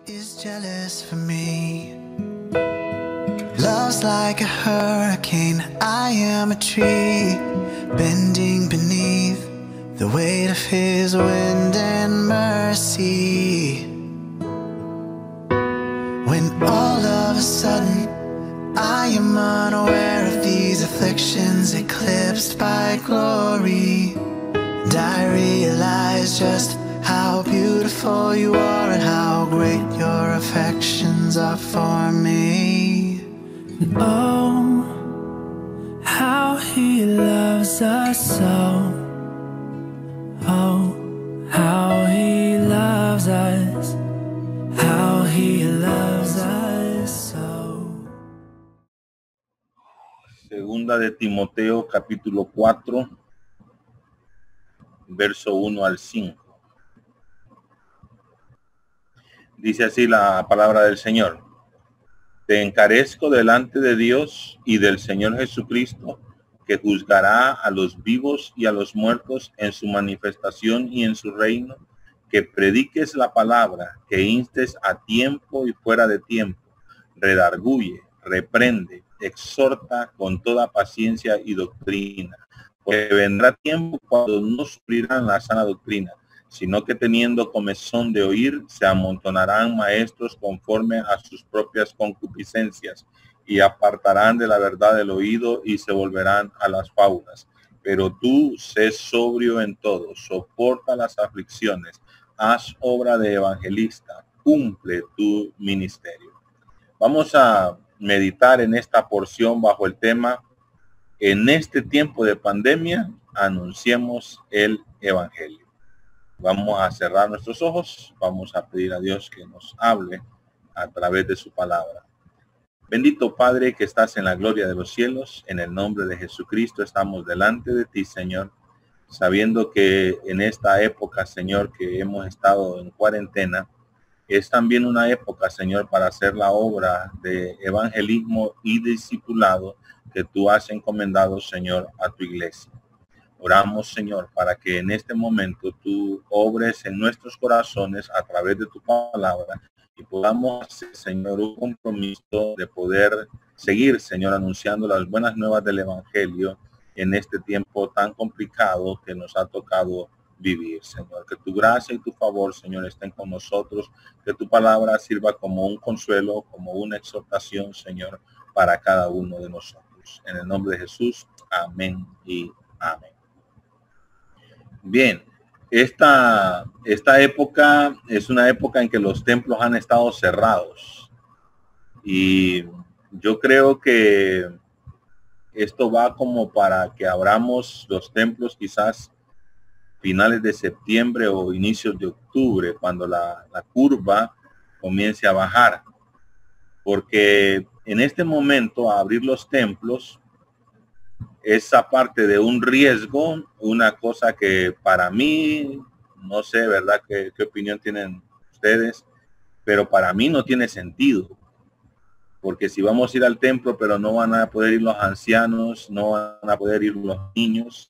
is jealous for me. Love's like a hurricane, I am a tree, bending beneath the weight of his wind and mercy. When all of a sudden I am unaware of these afflictions eclipsed by glory, and I realize just how beautiful you are and how great your affections are for me. Oh, how he loves us so. Oh, how he loves us. How he loves us so. Segunda de Timoteo, capítulo 4, verso 1 al 5. Dice así la palabra del Señor. Te encarezco delante de Dios y del Señor Jesucristo, que juzgará a los vivos y a los muertos en su manifestación y en su reino, que prediques la palabra, que instes a tiempo y fuera de tiempo, redarguye, reprende, exhorta con toda paciencia y doctrina, porque vendrá tiempo cuando no sufrirán la sana doctrina, sino que teniendo comezón de oír, se amontonarán maestros conforme a sus propias concupiscencias, y apartarán de la verdad el oído y se volverán a las fábulas. Pero tú sé sobrio en todo, soporta las aflicciones, haz obra de evangelista, cumple tu ministerio. Vamos a meditar en esta porción bajo el tema: en este tiempo de pandemia, anunciemos el evangelio. Vamos a cerrar nuestros ojos, vamos a pedir a Dios que nos hable a través de su palabra. Bendito Padre que estás en la gloria de los cielos, en el nombre de Jesucristo estamos delante de ti, Señor, sabiendo que en esta época, Señor, que hemos estado en cuarentena, es también una época, Señor, para hacer la obra de evangelismo y discipulado que tú has encomendado, Señor, a tu iglesia. Oramos, Señor, para que en este momento tú obres en nuestros corazones a través de tu palabra y podamos hacer, Señor, un compromiso de poder seguir, Señor, anunciando las buenas nuevas del evangelio en este tiempo tan complicado que nos ha tocado vivir, Señor. Que tu gracia y tu favor, Señor, estén con nosotros, que tu palabra sirva como un consuelo, como una exhortación, Señor, para cada uno de nosotros. En el nombre de Jesús, amén y amén. Bien, esta época es una época en que los templos han estado cerrados y yo creo que esto va como para que abramos los templos quizás finales de septiembre o inicios de octubre, cuando la curva comience a bajar, porque en este momento abrir los templos esa parte de un riesgo, una cosa que para mí, no sé, ¿verdad? ¿Qué opinión tienen ustedes? Pero para mí no tiene sentido. Porque si vamos a ir al templo, pero no van a poder ir los ancianos, no van a poder ir los niños.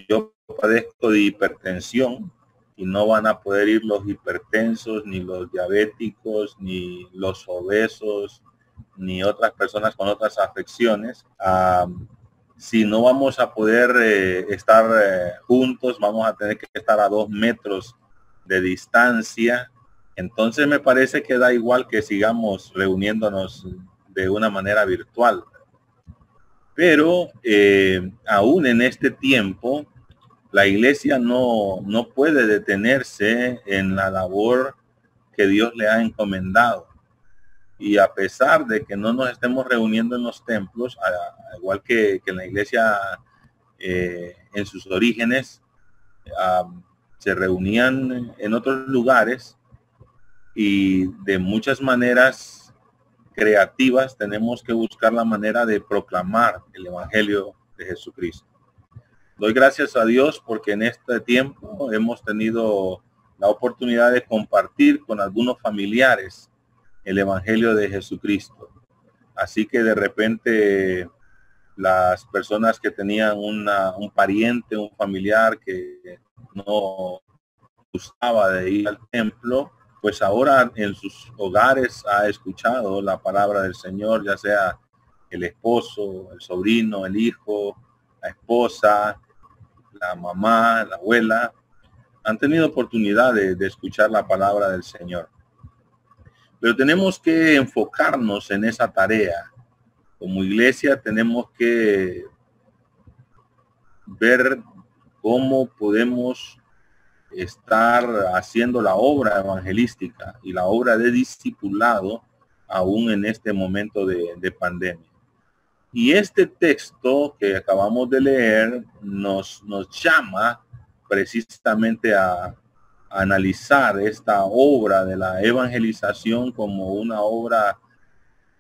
Yo padezco de hipertensión y no van a poder ir los hipertensos, ni los diabéticos, ni los obesos, ni otras personas con otras afecciones. Si no vamos a poder estar juntos, vamos a tener que estar a 2 metros de distancia. Entonces me parece que da igual que sigamos reuniéndonos de una manera virtual. Pero aún en este tiempo, la iglesia no puede detenerse en la labor que Dios le ha encomendado. Y a pesar de que no nos estemos reuniendo en los templos, igual que en la iglesia en sus orígenes, se reunían en otros lugares y de muchas maneras creativas tenemos que buscar la manera de proclamar el evangelio de Jesucristo. Doy gracias a Dios porque en este tiempo hemos tenido la oportunidad de compartir con algunos familiares el evangelio de Jesucristo. Así que de repente las personas que tenían un pariente, un familiar que no gustaba de ir al templo, pues ahora en sus hogares ha escuchado la palabra del Señor, ya sea el esposo, el sobrino, el hijo, la esposa, la mamá, la abuela, han tenido oportunidad de escuchar la palabra del Señor. Pero tenemos que enfocarnos en esa tarea. Como iglesia tenemos que ver cómo podemos estar haciendo la obra evangelística y la obra de discipulado aún en este momento de pandemia. Y este texto que acabamos de leer nos llama precisamente a analizar esta obra de la evangelización como una obra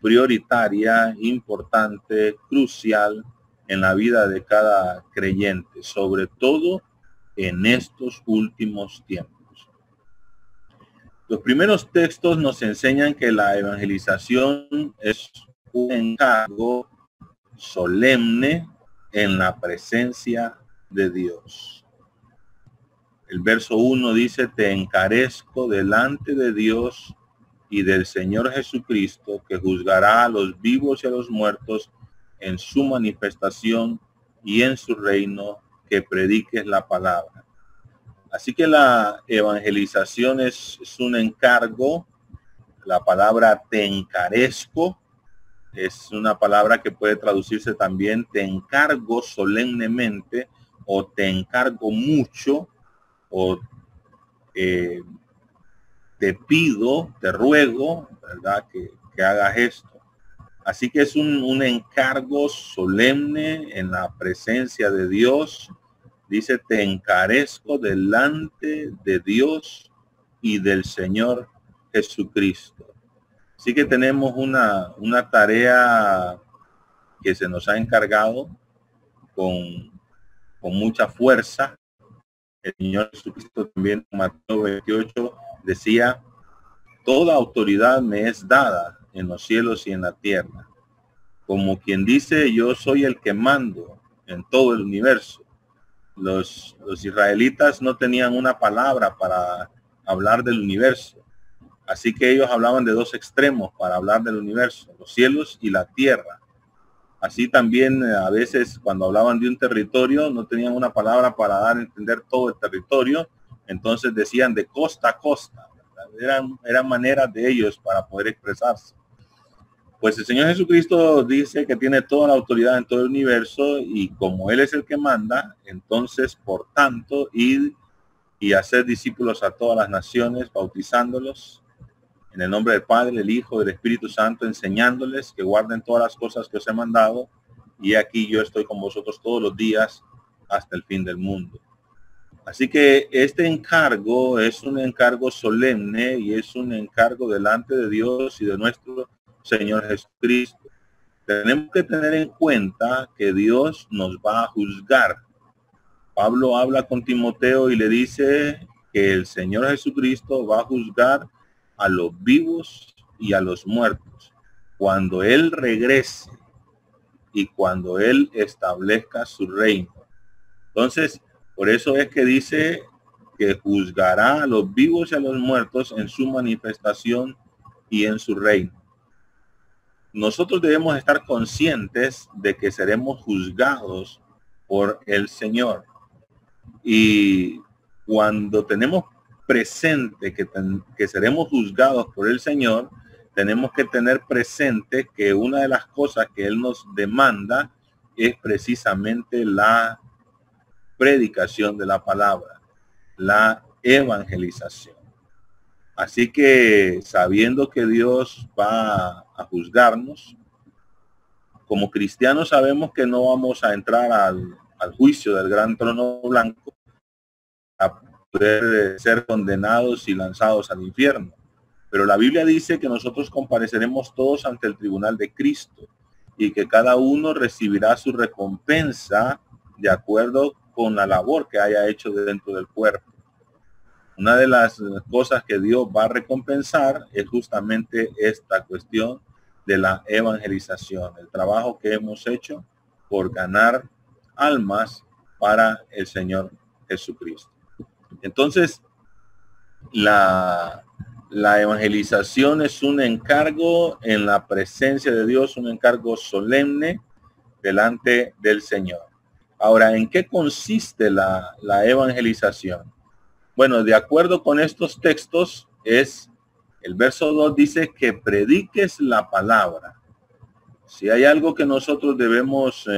prioritaria, importante, crucial en la vida de cada creyente, sobre todo en estos últimos tiempos. Los primeros textos nos enseñan que la evangelización es un encargo solemne en la presencia de Dios. El verso 1 dice: te encarezco delante de Dios y del Señor Jesucristo, que juzgará a los vivos y a los muertos en su manifestación y en su reino, que prediques la palabra. Así que la evangelización es un encargo. La palabra te encarezco es una palabra que puede traducirse también te encargo solemnemente, o te encargo mucho, o te pido, te ruego, ¿verdad? Que hagas esto. Así que es un encargo solemne en la presencia de Dios. Dice, te encarezco delante de Dios y del Señor Jesucristo. Así que tenemos una tarea que se nos ha encargado con mucha fuerza. El Señor Jesucristo también en Mateo 28 decía, toda autoridad me es dada en los cielos y en la tierra. Como quien dice, yo soy el que mando en todo el universo. Los israelitas no tenían una palabra para hablar del universo. Así que ellos hablaban de dos extremos para hablar del universo, los cielos y la tierra. Así también a veces cuando hablaban de un territorio no tenían una palabra para dar a entender todo el territorio. Entonces decían de costa a costa. Eran maneras de ellos para poder expresarse. Pues el Señor Jesucristo dice que tiene toda la autoridad en todo el universo y como Él es el que manda, entonces por tanto id y hacer discípulos a todas las naciones, bautizándolos en el nombre del Padre, el Hijo, del Espíritu Santo, enseñándoles que guarden todas las cosas que os he mandado, y aquí yo estoy con vosotros todos los días hasta el fin del mundo. Así que este encargo es un encargo solemne y es un encargo delante de Dios y de nuestro Señor Jesucristo. Tenemos que tener en cuenta que Dios nos va a juzgar. Pablo habla con Timoteo y le dice que el Señor Jesucristo va a juzgar a los vivos y a los muertos cuando Él regrese y cuando Él establezca su reino. Entonces, por eso es que dice que juzgará a los vivos y a los muertos en su manifestación y en su reino. Nosotros debemos estar conscientes de que seremos juzgados por el Señor. Y cuando tenemos presente que seremos juzgados por el Señor, tenemos que tener presente que una de las cosas que Él nos demanda es precisamente la predicación de la palabra, la evangelización. Así que sabiendo que Dios va a juzgarnos, como cristianos sabemos que no vamos a entrar al juicio del gran trono blanco a poder ser condenados y lanzados al infierno. Pero la Biblia dice que nosotros compareceremos todos ante el tribunal de Cristo y que cada uno recibirá su recompensa de acuerdo con la labor que haya hecho dentro del cuerpo. Una de las cosas que Dios va a recompensar es justamente esta cuestión de la evangelización, el trabajo que hemos hecho por ganar almas para el Señor Jesucristo. Entonces, la La evangelización es un encargo en la presencia de Dios, un encargo solemne delante del Señor. Ahora, ¿en qué consiste la evangelización? Bueno, de acuerdo con estos textos, el verso 2 dice que prediques la palabra. Si hay algo que nosotros debemos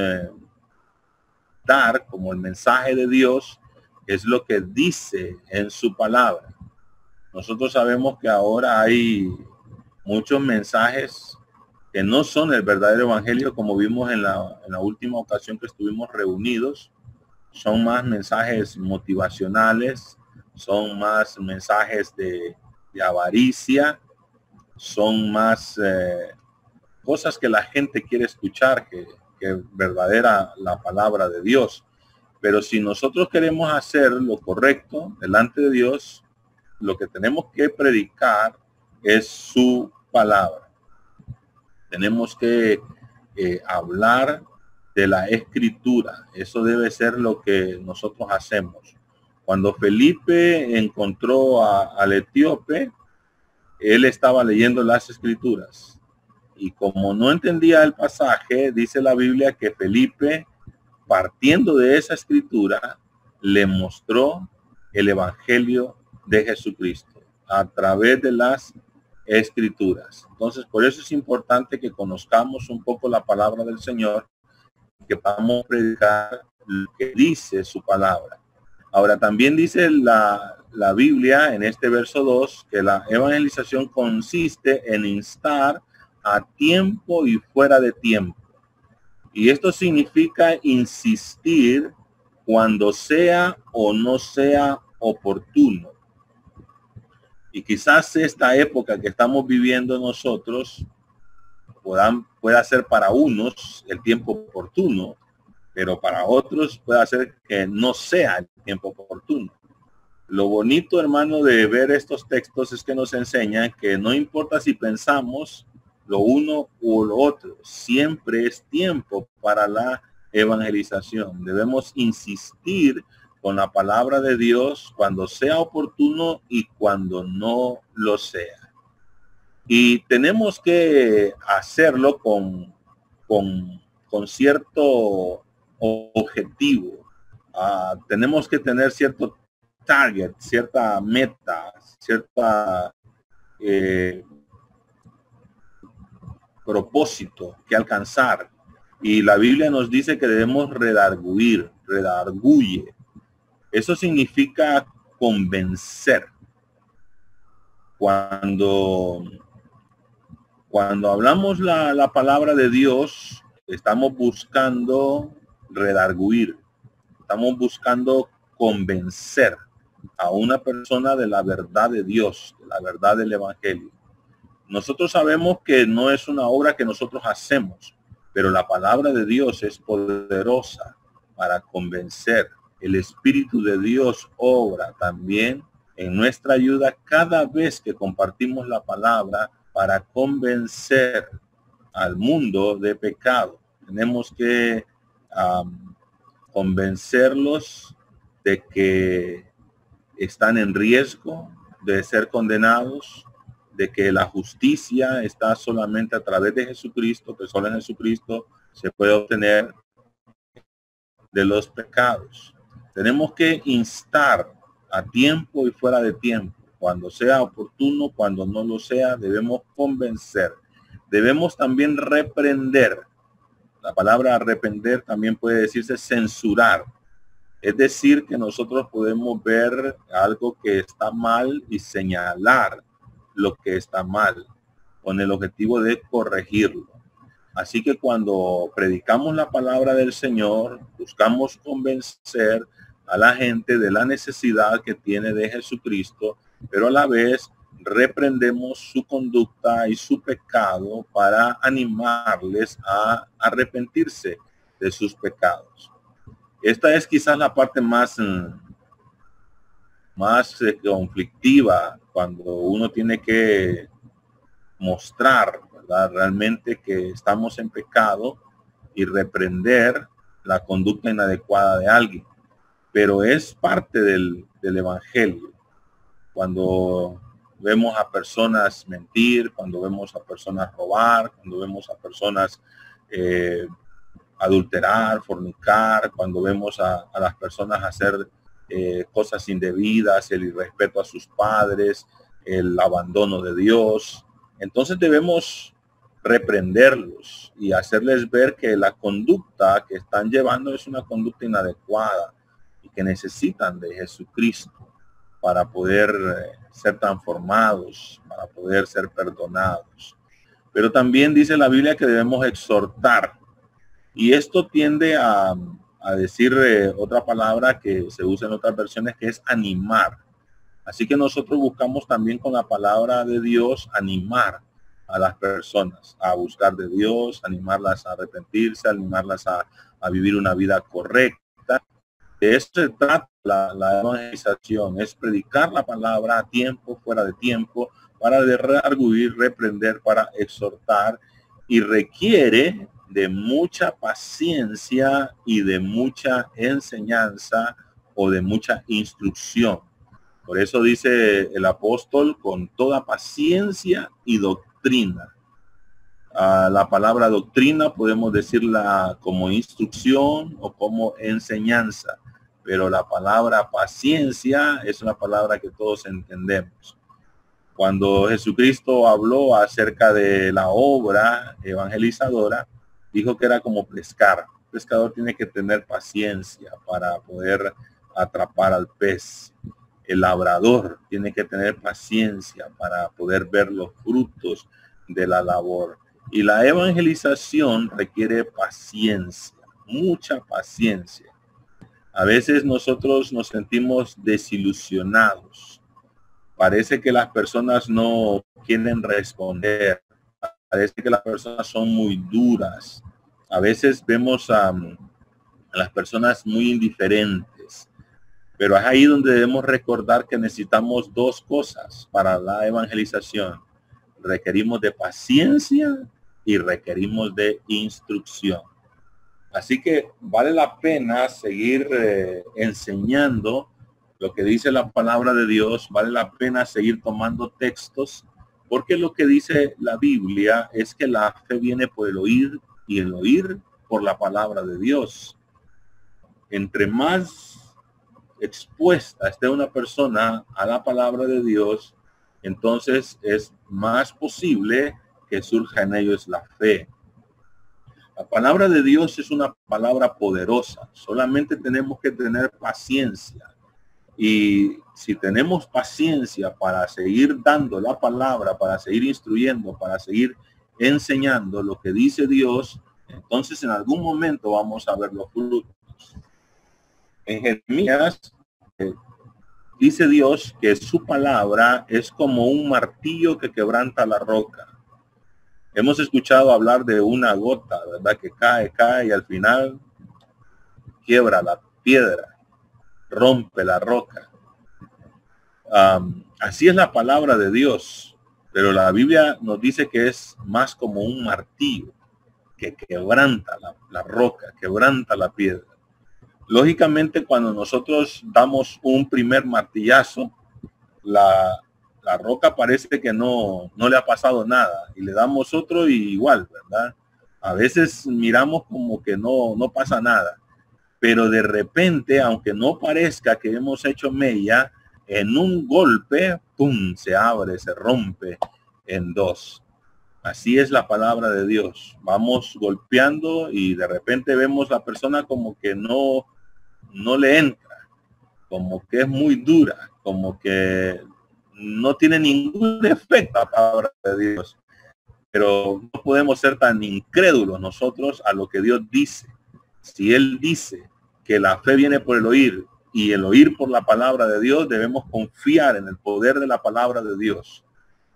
dar como el mensaje de Dios, es lo que dice en su palabra. Nosotros sabemos que ahora hay muchos mensajes que no son el verdadero evangelio, como vimos en la última ocasión que estuvimos reunidos. Son más mensajes motivacionales, son más mensajes de avaricia, son más cosas que la gente quiere escuchar que verdadera la palabra de Dios. Pero si nosotros queremos hacer lo correcto delante de Dios, lo que tenemos que predicar es su palabra. Tenemos que hablar de la escritura. Eso debe ser lo que nosotros hacemos. Cuando Felipe encontró al etíope, él estaba leyendo las escrituras. Y como no entendía el pasaje, dice la Biblia que Felipe, partiendo de esa escritura, le mostró el evangelio de Jesucristo a través de las escrituras. Entonces, por eso es importante que conozcamos un poco la palabra del Señor, que podamos predicar lo que dice su palabra. Ahora, también dice la Biblia en este verso 2 que la evangelización consiste en instar a tiempo y fuera de tiempo. Y esto significa insistir cuando sea o no sea oportuno. Y quizás esta época que estamos viviendo nosotros pueda ser para unos el tiempo oportuno, pero para otros puede ser que no sea el tiempo oportuno. Lo bonito, hermano, de ver estos textos es que nos enseñan que no importa si pensamos lo uno o lo otro, siempre es tiempo para la evangelización. Debemos insistir con la palabra de Dios cuando sea oportuno y cuando no lo sea. Y tenemos que hacerlo con cierto objetivo. Tenemos que tener cierto target, cierta meta, cierta propósito que alcanzar. Y la Biblia nos dice que debemos redarguye. Eso significa convencer. Cuando hablamos la palabra de Dios, estamos buscando redarguir. Estamos buscando convencer a una persona de la verdad de Dios, de la verdad del evangelio. Nosotros sabemos que no es una obra que nosotros hacemos, pero la palabra de Dios es poderosa para convencer. El Espíritu de Dios obra también en nuestra ayuda cada vez que compartimos la palabra para convencer al mundo de pecado. Tenemos que convencerlos de que están en riesgo de ser condenados, de que la justicia está solamente a través de Jesucristo, que solo en Jesucristo se puede obtener de los pecados. Tenemos que instar a tiempo y fuera de tiempo. Cuando sea oportuno, cuando no lo sea, debemos convencer. Debemos también reprender. La palabra arrepender también puede decirse censurar. Es decir, que nosotros podemos ver algo que está mal y señalar lo que está mal con el objetivo de corregirlo. Así que cuando predicamos la palabra del Señor, buscamos convencer a la gente de la necesidad que tiene de Jesucristo, pero a la vez reprendemos su conducta y su pecado para animarles a arrepentirse de sus pecados. Esta es quizás la parte más conflictiva, cuando uno tiene que mostrar, ¿verdad?, realmente que estamos en pecado y reprender la conducta inadecuada de alguien. Pero es parte del evangelio. Cuando vemos a personas mentir, cuando vemos a personas robar, cuando vemos a personas adulterar, fornicar, cuando vemos a las personas hacer cosas indebidas, el irrespeto a sus padres, el abandono de Dios. Entonces debemos reprenderlos y hacerles ver que la conducta que están llevando es una conducta inadecuada y que necesitan de Jesucristo para poder ser transformados, para poder ser perdonados. Pero también dice la Biblia que debemos exhortar. Y esto tiende a decir otra palabra que se usa en otras versiones, que es animar. Así que nosotros buscamos también con la palabra de Dios animar a las personas a buscar de Dios, animarlas a arrepentirse, animarlas a vivir una vida correcta. De eso se trata la evangelización, es predicar la palabra a tiempo, fuera de tiempo, para redarguir, reprender, para exhortar, y requiere de mucha paciencia y de mucha enseñanza o de mucha instrucción. Por eso dice el apóstol, con toda paciencia y doctrina. La palabra doctrina podemos decirla como instrucción o como enseñanza, pero la palabra paciencia es una palabra que todos entendemos. Cuando Jesucristo habló acerca de la obra evangelizadora, dijo que era como pescar. El pescador tiene que tener paciencia para poder atrapar al pez. El labrador tiene que tener paciencia para poder ver los frutos de la labor. Y la evangelización requiere paciencia, mucha paciencia. A veces nosotros nos sentimos desilusionados. Parece que las personas no quieren responder. Parece que las personas son muy duras. A veces vemos a las personas muy indiferentes. Pero es ahí donde debemos recordar que necesitamos dos cosas para la evangelización. Requerimos de paciencia y requerimos de instrucción. Así que vale la pena seguir enseñando lo que dice la palabra de Dios. Vale la pena seguir tomando textos, porque lo que dice la Biblia es que la fe viene por el oír y el oír por la palabra de Dios. Entre más expuesta esté una persona a la palabra de Dios, entonces es más posible que surja en ellos la fe. La palabra de Dios es una palabra poderosa. Solamente tenemos que tener paciencia. Y si tenemos paciencia para seguir dando la palabra, para seguir instruyendo, para seguir enseñando lo que dice Dios, entonces en algún momento vamos a ver los frutos. En Jeremías dice Dios que su palabra es como un martillo que quebranta la roca. Hemos escuchado hablar de una gota, ¿verdad? Que cae y al final quiebra la piedra, rompe la roca. Así es la palabra de Dios, pero la Biblia nos dice que es más como un martillo que quebranta la roca, quebranta la piedra. Lógicamente, cuando nosotros damos un primer martillazo, la roca parece que no le ha pasado nada, y le damos otro y igual, ¿verdad? A veces miramos como que no pasa nada, pero de repente, aunque no parezca que hemos hecho mella, en un golpe, ¡pum!, se abre, se rompe en dos. Así es la palabra de Dios. Vamos golpeando y de repente vemos la persona como que no le entra, como que es muy dura, como que no tiene ningún efecto la palabra de Dios. Pero no podemos ser tan incrédulos nosotros a lo que Dios dice. Si Él dice que la fe viene por el oír y el oír por la palabra de Dios, debemos confiar en el poder de la palabra de Dios.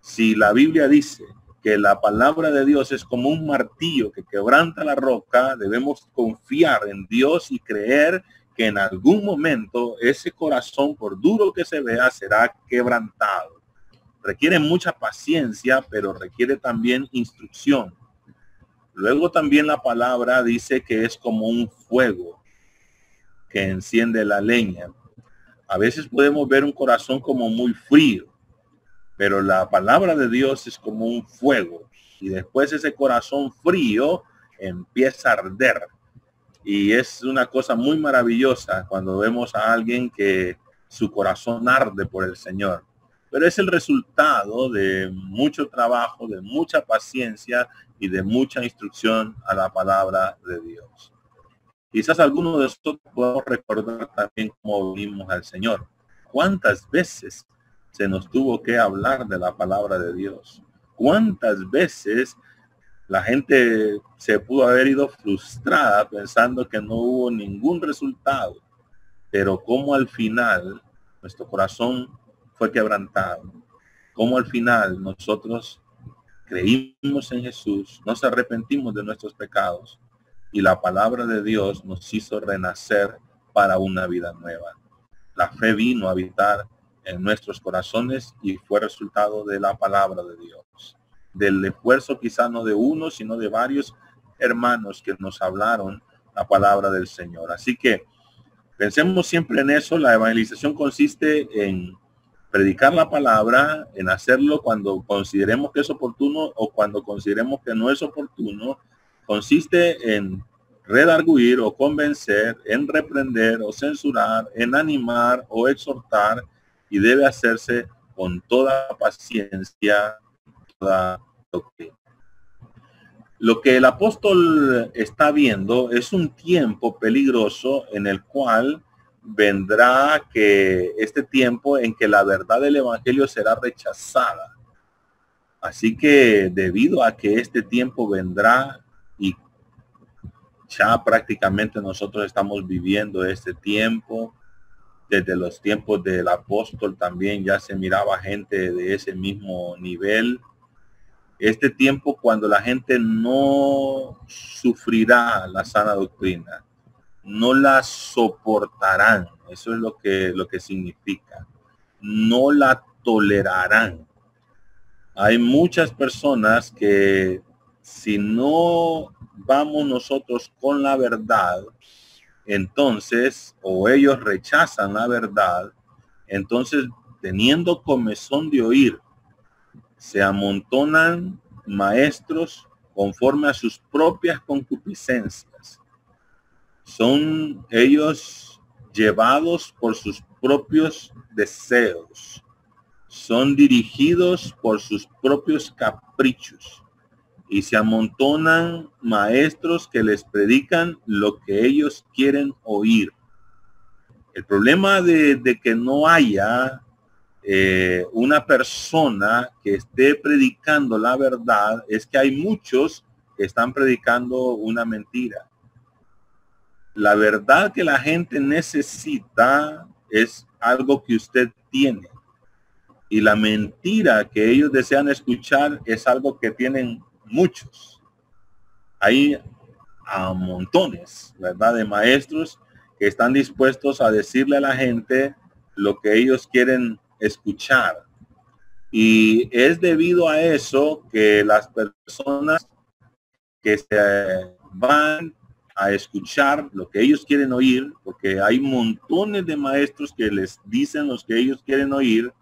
Si la Biblia dice que la palabra de Dios es como un martillo que quebranta la roca, debemos confiar en Dios y creer que en algún momento ese corazón, por duro que se vea, será quebrantado. Requiere mucha paciencia, pero requiere también instrucción. Luego también la palabra dice que es como un fuego que enciende la leña. A veces podemos ver un corazón como muy frío, pero la palabra de Dios es como un fuego y después ese corazón frío empieza a arder. Y es una cosa muy maravillosa cuando vemos a alguien que su corazón arde por el Señor. Pero es el resultado de mucho trabajo, de mucha paciencia y de mucha instrucción a la palabra de Dios. Quizás algunos de nosotros podemos recordar también cómo vimos al Señor. ¿Cuántas veces se nos tuvo que hablar de la palabra de Dios? ¿Cuántas veces la gente se pudo haber ido frustrada pensando que no hubo ningún resultado? Pero como al final nuestro corazón fue quebrantado, como al final nosotros creímos en Jesús, nos arrepentimos de nuestros pecados y la palabra de Dios nos hizo renacer para una vida nueva. La fe vino a habitar en nuestros corazones y fue resultado de la palabra de Dios, del esfuerzo quizá no de uno, sino de varios hermanos que nos hablaron la palabra del Señor. Así que pensemos siempre en eso. La evangelización consiste en predicar la palabra, en hacerlo cuando consideremos que es oportuno o cuando consideremos que no es oportuno. Consiste en redarguir o convencer, en reprender o censurar, en animar o exhortar, y debe hacerse con toda paciencia, toda doctrina. Lo que el apóstol está viendo es un tiempo peligroso en el cual vendrá que este tiempo en que la verdad del evangelio será rechazada. Así que debido a que este tiempo vendrá y ya prácticamente nosotros estamos viviendo este tiempo, desde los tiempos del apóstol también ya se miraba gente de ese mismo nivel. Este tiempo cuando la gente no sufrirá la sana doctrina, no la soportarán, eso es lo que significa, no la tolerarán. Hay muchas personas que si no vamos nosotros con la verdad, entonces, o ellos rechazan la verdad, entonces teniendo comezón de oír, se amontonan maestros conforme a sus propias concupiscencias. Son ellos llevados por sus propios deseos. Son dirigidos por sus propios caprichos. Y se amontonan maestros que les predican lo que ellos quieren oír. El problema de que no haya una persona que esté predicando la verdad es que hay muchos que están predicando una mentira. La verdad que la gente necesita es algo que usted tiene. Y la mentira que ellos desean escuchar es algo que tienen muchos. Hay a montones, ¿verdad?, de maestros que están dispuestos a decirle a la gente lo que ellos quieren escuchar. Y es debido a eso que las personas que se van a escuchar lo que ellos quieren oír, porque hay montones de maestros que les dicen los que ellos quieren oír,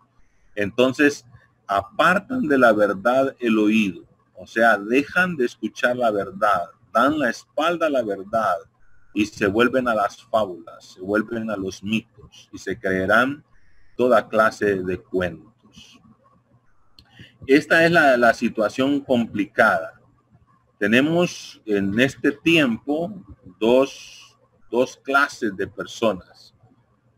entonces apartan de la verdad el oído, o sea, dejan de escuchar la verdad, dan la espalda a la verdad y se vuelven a las fábulas, se vuelven a los mitos y se creerán toda clase de cuentos. Esta es la situación complicada. Tenemos en este tiempo dos clases de personas.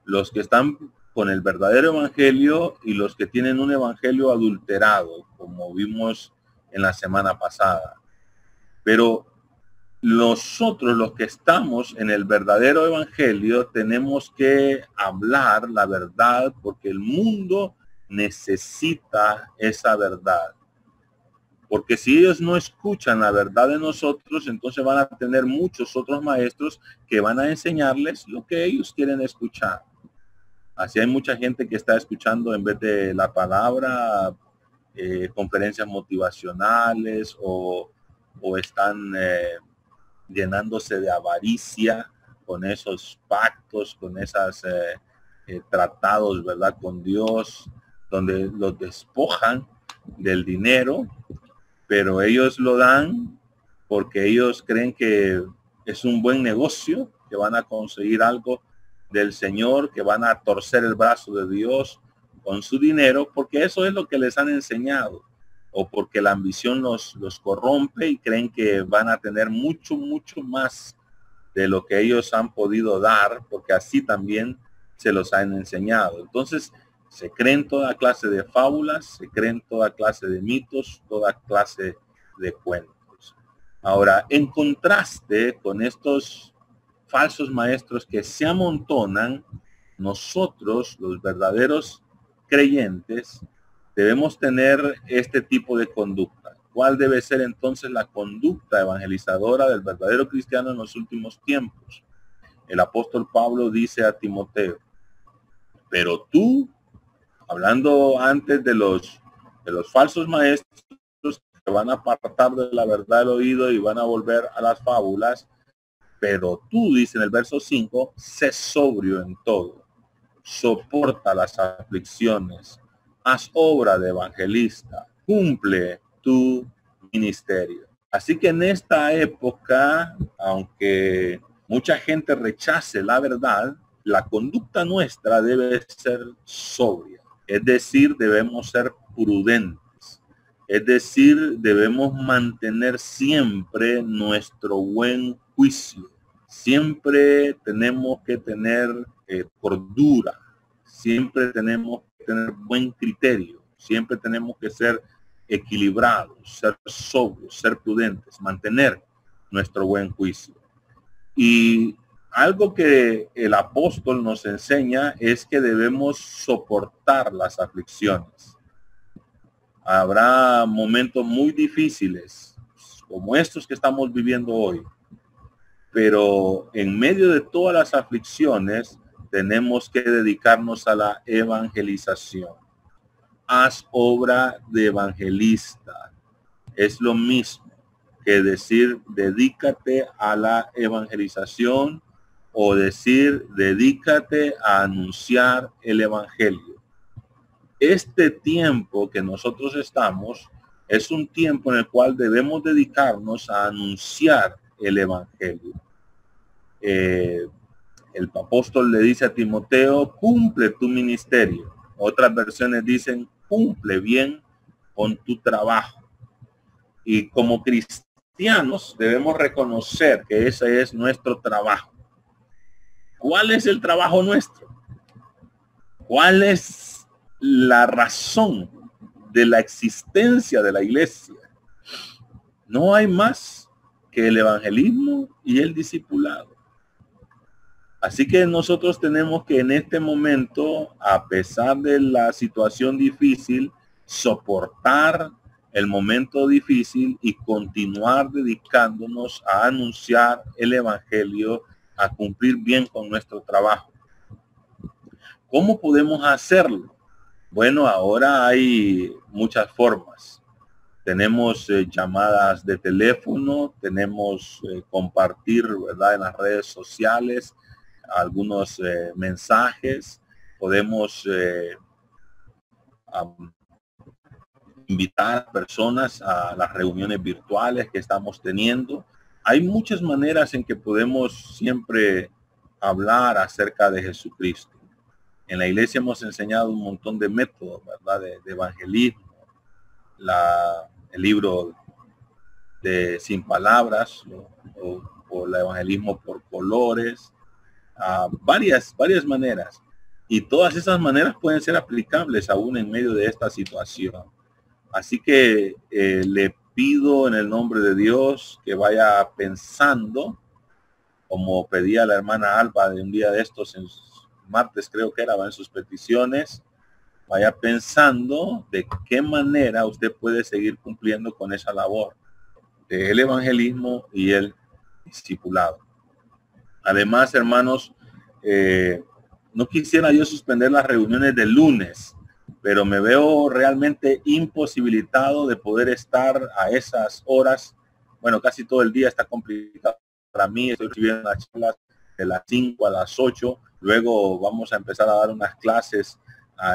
Los que están con el verdadero evangelio y los que tienen un evangelio adulterado, como vimos en la semana pasada. Pero nosotros, los que estamos en el verdadero evangelio, tenemos que hablar la verdad porque el mundo necesita esa verdad. Porque si ellos no escuchan la verdad de nosotros, entonces van a tener muchos otros maestros que van a enseñarles lo que ellos quieren escuchar. Así hay mucha gente que está escuchando en vez de la palabra, conferencias motivacionales o están llenándose de avaricia con esos pactos, con esos tratados, ¿verdad?, con Dios. donde los despojan del dinero, pero ellos lo dan porque ellos creen que es un buen negocio, que van a conseguir algo del Señor, que van a torcer el brazo de Dios con su dinero, porque eso es lo que les han enseñado, o porque la ambición los corrompe y creen que van a tener mucho más de lo que ellos han podido dar, porque así también se los han enseñado. Entonces, se creen toda clase de fábulas, se creen toda clase de mitos, toda clase de cuentos. Ahora, en contraste con estos falsos maestros que se amontonan, nosotros, los verdaderos creyentes, debemos tener este tipo de conducta. ¿Cuál debe ser entonces la conducta evangelizadora del verdadero cristiano en los últimos tiempos? El apóstol Pablo dice a Timoteo, pero tú, hablando antes de los falsos maestros que van a apartar de la verdad el oído y van a volver a las fábulas, pero tú, dice en el verso 5, sé sobrio en todo, soporta las aflicciones, haz obra de evangelista, cumple tu ministerio. Así que en esta época, aunque mucha gente rechace la verdad, la conducta nuestra debe ser sobria. Es decir, debemos ser prudentes. Es decir, debemos mantener siempre nuestro buen juicio. Siempre tenemos que tener cordura. Siempre tenemos que tener buen criterio. Siempre tenemos que ser equilibrados, ser sobrios, ser prudentes, mantener nuestro buen juicio. Y algo que el apóstol nos enseña es que debemos soportar las aflicciones. Habrá momentos muy difíciles, como estos que estamos viviendo hoy, pero en medio de todas las aflicciones tenemos que dedicarnos a la evangelización. Haz obra de evangelista. Es lo mismo que decir dedícate a la evangelización o decir dedícate a anunciar el evangelio. Este tiempo que nosotros estamos es un tiempo en el cual debemos dedicarnos a anunciar el evangelio. El apóstol le dice a Timoteo, cumple tu ministerio. Otras versiones dicen, cumple bien con tu trabajo. Y como cristianos debemos reconocer que ese es nuestro trabajo. ¿Cuál es el trabajo nuestro? ¿Cuál es la razón de la existencia de la iglesia? No hay más que el evangelismo y el discipulado. Así que nosotros tenemos que en este momento, a pesar de la situación difícil, soportar el momento difícil y continuar dedicándonos a anunciar el evangelio, a cumplir bien con nuestro trabajo. ¿Cómo podemos hacerlo? Bueno, ahora hay muchas formas. Tenemos llamadas de teléfono, tenemos compartir, ¿verdad?, en las redes sociales, algunos mensajes, podemos invitar a personas a las reuniones virtuales que estamos teniendo. Hay muchas maneras en que podemos siempre hablar acerca de Jesucristo. En la iglesia hemos enseñado un montón de métodos, ¿verdad?, de evangelismo. El libro de Sin Palabras o el evangelismo por colores, varias maneras. Y todas esas maneras pueden ser aplicables aún en medio de esta situación. Así que le pido en el nombre de Dios que vaya pensando, como pedía la hermana Alba de un día de estos, en martes creo que era, en sus peticiones, vaya pensando de qué manera usted puede seguir cumpliendo con esa labor del evangelismo y el discipulado. Además, hermanos, no quisiera yo suspender las reuniones del lunes, pero me veo realmente imposibilitado de poder estar a esas horas. Bueno, casi todo el día está complicado para mí. Estoy recibiendo las charlas de las 5 a las 8. Luego vamos a empezar a dar unas clases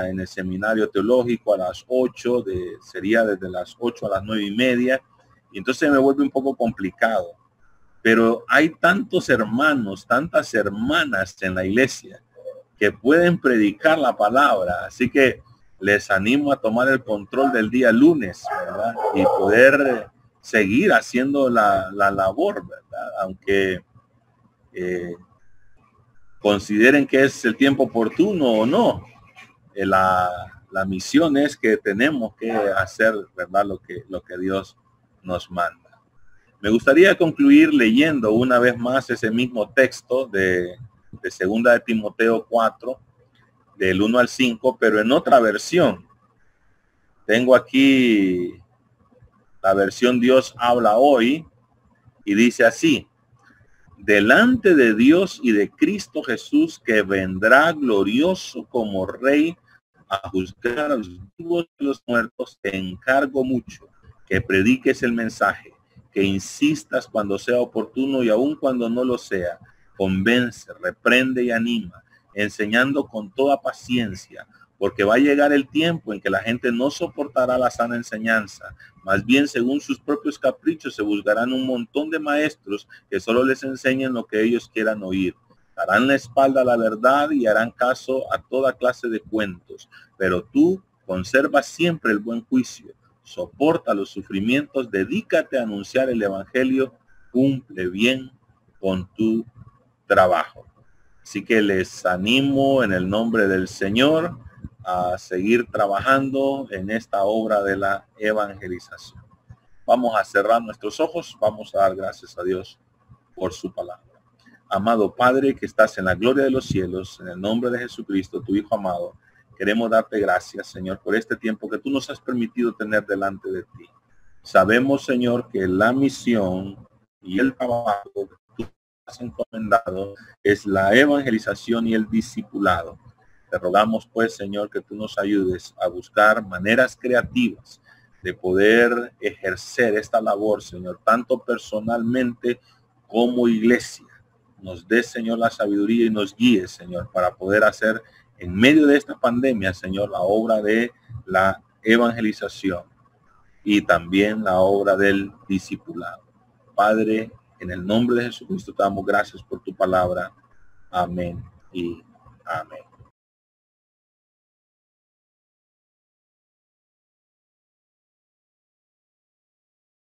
en el seminario teológico a las 8, sería desde las 8 a las 9:30, y entonces me vuelve un poco complicado. Pero hay tantos hermanos, tantas hermanas en la iglesia que pueden predicar la palabra, así que les animo a tomar el control del día lunes, ¿verdad? Y poder seguir haciendo la labor, ¿verdad? Aunque consideren que es el tiempo oportuno o no. La misión es que tenemos que hacer, ¿verdad? Lo que Dios nos manda. Me gustaría concluir leyendo una vez más ese mismo texto de segunda de Timoteo 4, del 1 al 5, pero en otra versión. Tengo aquí la versión Dios habla hoy y dice así: delante de Dios y de Cristo Jesús, que vendrá glorioso como Rey a juzgar a los vivos y los muertos, te encargo mucho que prediques el mensaje, que insistas cuando sea oportuno y aun cuando no lo sea. Convence, reprende y anima, enseñando con toda paciencia, porque va a llegar el tiempo en que la gente no soportará la sana enseñanza. Más bien, según sus propios caprichos, se buscarán un montón de maestros que solo les enseñen lo que ellos quieran oír. Darán la espalda a la verdad y harán caso a toda clase de cuentos. Pero tú conserva siempre el buen juicio, soporta los sufrimientos, dedícate a anunciar el evangelio, cumple bien con tu trabajo. Así que les animo en el nombre del Señor a seguir trabajando en esta obra de la evangelización. Vamos a cerrar nuestros ojos, vamos a dar gracias a Dios por su palabra. Amado Padre que estás en la gloria de los cielos, en el nombre de Jesucristo, tu Hijo amado, queremos darte gracias, Señor, por este tiempo que tú nos has permitido tener delante de ti. Sabemos, Señor, que la misión y el trabajo que tú has encomendado es la evangelización y el discipulado. Te rogamos, pues, Señor, que tú nos ayudes a buscar maneras creativas de poder ejercer esta labor, Señor, tanto personalmente como iglesia. Nos des, Señor, la sabiduría y nos guíes, Señor, para poder hacer en medio de esta pandemia, Señor, la obra de la evangelización y también la obra del discipulado. Padre, en el nombre de Jesucristo te damos gracias por tu palabra. Amén y amén.